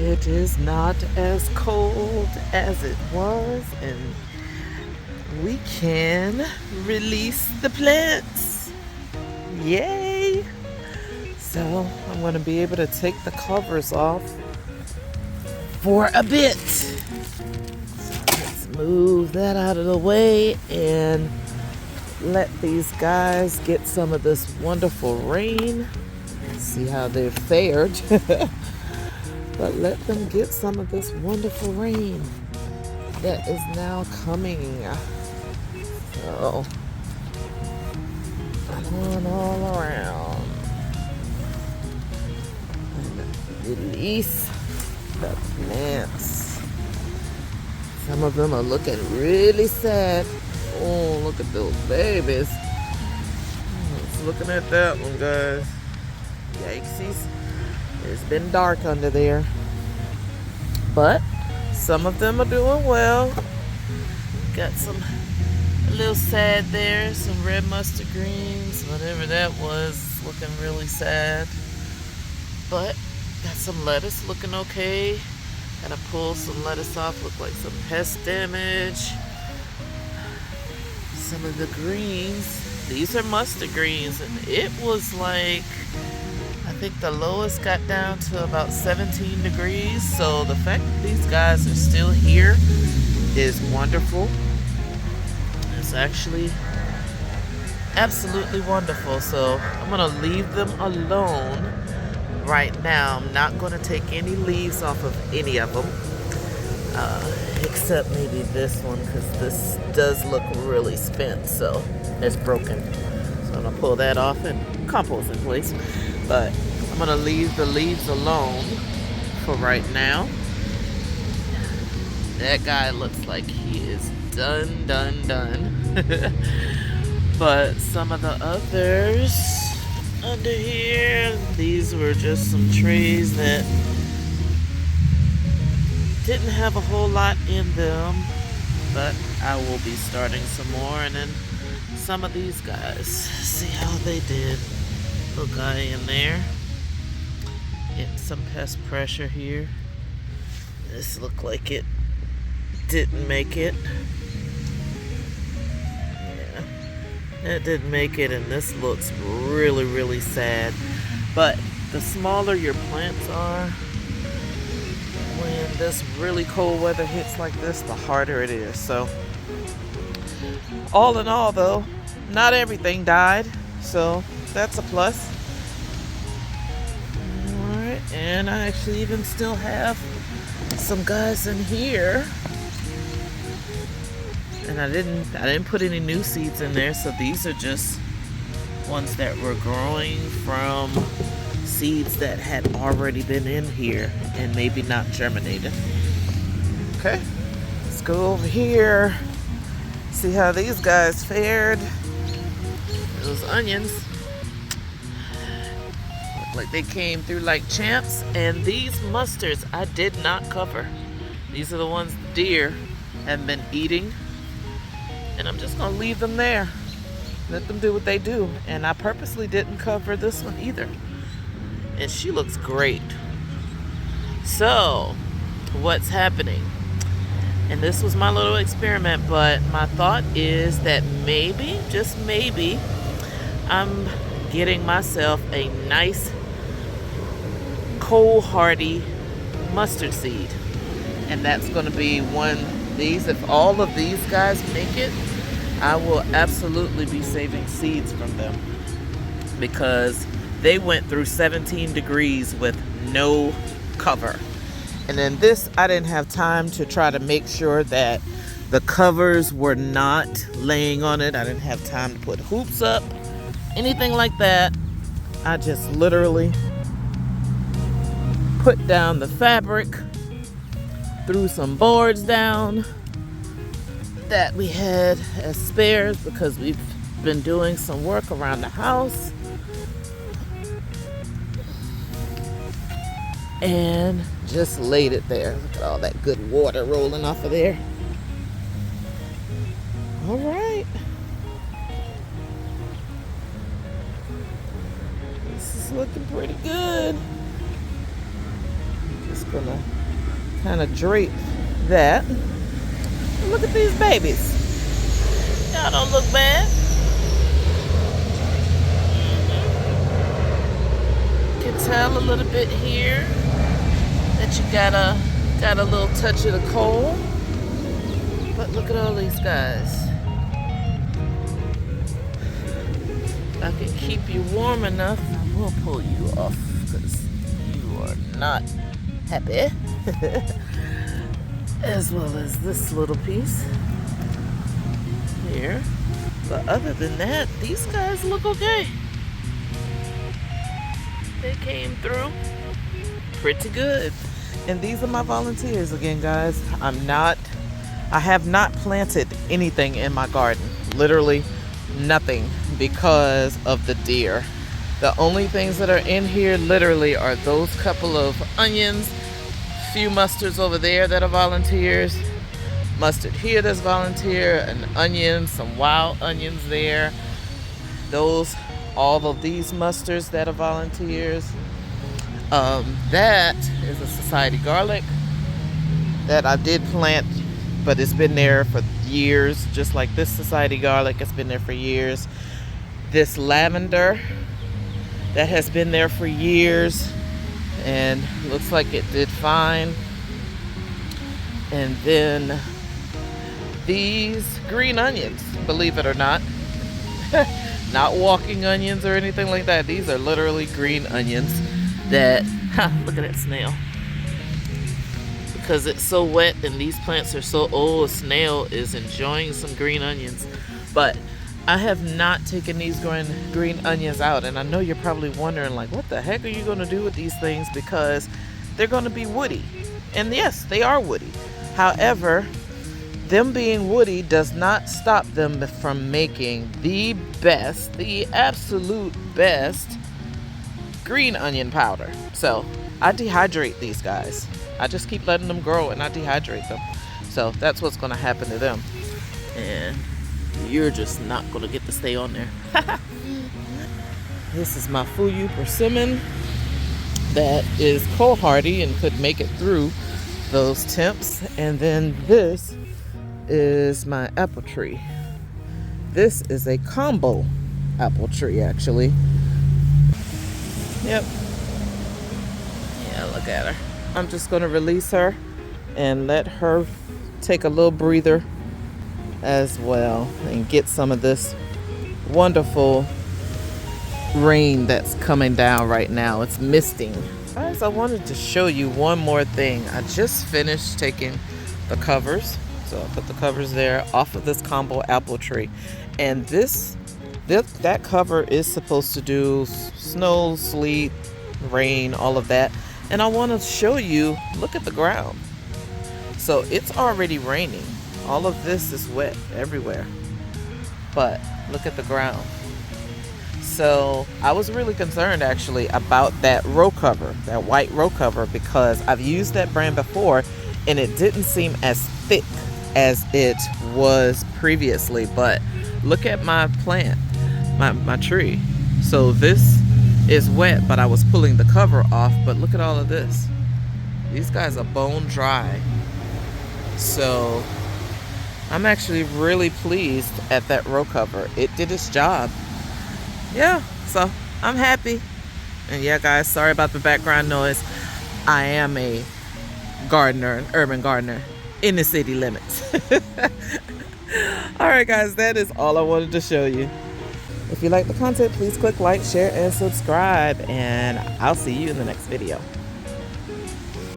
It is not as cold as it was, and we can release the plants. Yay! So I'm going to be able to take the covers off for a bit. So let's move that out of the way and let these guys get some of this wonderful rain. See how they've fared. But let them get some of this wonderful rain that is now coming. So come on all around and release the plants. Some of them are looking really sad. Oh, look at those babies. Just looking at that one, guys. Yikesies. It's been dark under there. But some of them are doing well. Got some a little sad there. Some red mustard greens, whatever that was, looking really sad. But got some lettuce looking okay. Gotta pull some lettuce off, look like some pest damage. Some of the greens, these are mustard greens, and it was like, I think the lowest got down to about 17 degrees. So the fact that these guys are still here is wonderful. It's actually absolutely wonderful. So I'm gonna leave them alone right now. I'm not gonna take any leaves off of any of them, except maybe this one, because this does look really spent, so it's broken. So I'm gonna pull that off and compost in place. But I'm gonna leave the leaves alone for right now. That guy looks like he is done. But some of the others under here, these were just some trays that didn't have a whole lot in them, but I will be starting some more. And then some of these guys, see how they did. Little guy in there, getting some pest pressure here. This looked like it didn't make it. Yeah, it didn't make it, and this looks really sad. But the smaller your plants are, when this really cold weather hits like this, the harder it is. So all in all, though, not everything died, so that's a plus. Alright, and I actually even still have some guys in here. And I didn't put any new seeds in there, so these are just ones that were growing from seeds that had already been in here and maybe not germinated. Okay, let's go over here, see how these guys fared. Those onions look like they came through like champs. And these mustards I did not cover. These are the ones the deer have been eating, and I'm just gonna leave them there, let them do what they do. And I purposely didn't cover this one either, and she looks great. So what's happening, and this was my little experiment, but my thought is that maybe, just maybe, I'm getting myself a nice cold hardy mustard seed, and that's going to be one of these. If all of these guys make it, I will absolutely be saving seeds from them, because they went through 17 degrees with no cover. And then this, I didn't have time to try to make sure that the covers were not laying on it. I didn't have time to put hoops up, anything like that. I just literally put down the fabric, threw some boards down that we had as spares because we've been doing some work around the house, and just laid it there. Look at all that good water rolling off of there. All right, this is looking pretty good. Just gonna kind of drape that. And look at these babies. Y'all don't look bad. You can tell a little bit here that you got a little touch of the cold. But look at all these guys. If I can keep you warm enough, I will pull you off because you are not happy. As well as this little piece here. But other than that, these guys look okay. They came through pretty good. And these are my volunteers again, guys. I have not planted anything in my garden. Literally nothing because of the deer. The only things that are in here literally are those couple of onions, few mustards over there that are volunteers, mustard here that's volunteer, an onion, some wild onions there, all of these mustards that are volunteers. That is a society garlic that I did plant, but it's been there for years, just like this society garlic. It's been there for years. This lavender that has been there for years and looks like it did fine. And then these green onions, believe it or not, not walking onions or anything like that. These are literally green onions that, look at that snail. Because it's so wet and these plants are so old, a snail is enjoying some green onions. But I have not taken these green onions out, and I know you're probably wondering, like, what the heck are you going to do with these things? Because they're going to be woody. And yes, they are woody. However, them being woody does not stop them from making the best, the absolute best green onion powder. So I dehydrate these guys. I just keep letting them grow and I dehydrate them. So that's what's going to happen to them. And you're just not going to get to stay on there. This is my Fuyu persimmon that is cold hardy and could make it through those temps. And then this is my apple tree. This is a combo apple tree, actually. Yep. Yeah, look at her. I'm just going to release her and let her take a little breather as well and get some of this wonderful rain that's coming down right now. It's misting. Guys, I wanted to show you one more thing. I just finished taking the covers. So I put the covers there off of this combo apple tree. And that cover is supposed to do snow, sleet, rain, all of that. And I want to show you, look at the ground. So it's already raining. All of this is wet everywhere. But look at the ground. So I was really concerned actually about that row cover, that white row cover, because I've used that brand before and it didn't seem as thick as it was previously. But look at my plant, my tree. So this is wet, but I was pulling the cover off. But look at all of this. These guys are bone dry. So I'm actually really pleased at that row cover. It did its job. Yeah, so I'm happy. And yeah, guys, sorry about the background noise. I am a gardener, an urban gardener in the city limits. All right, guys, that is all I wanted to show you. If you like the content, please click like, share, and subscribe. And I'll see you in the next video.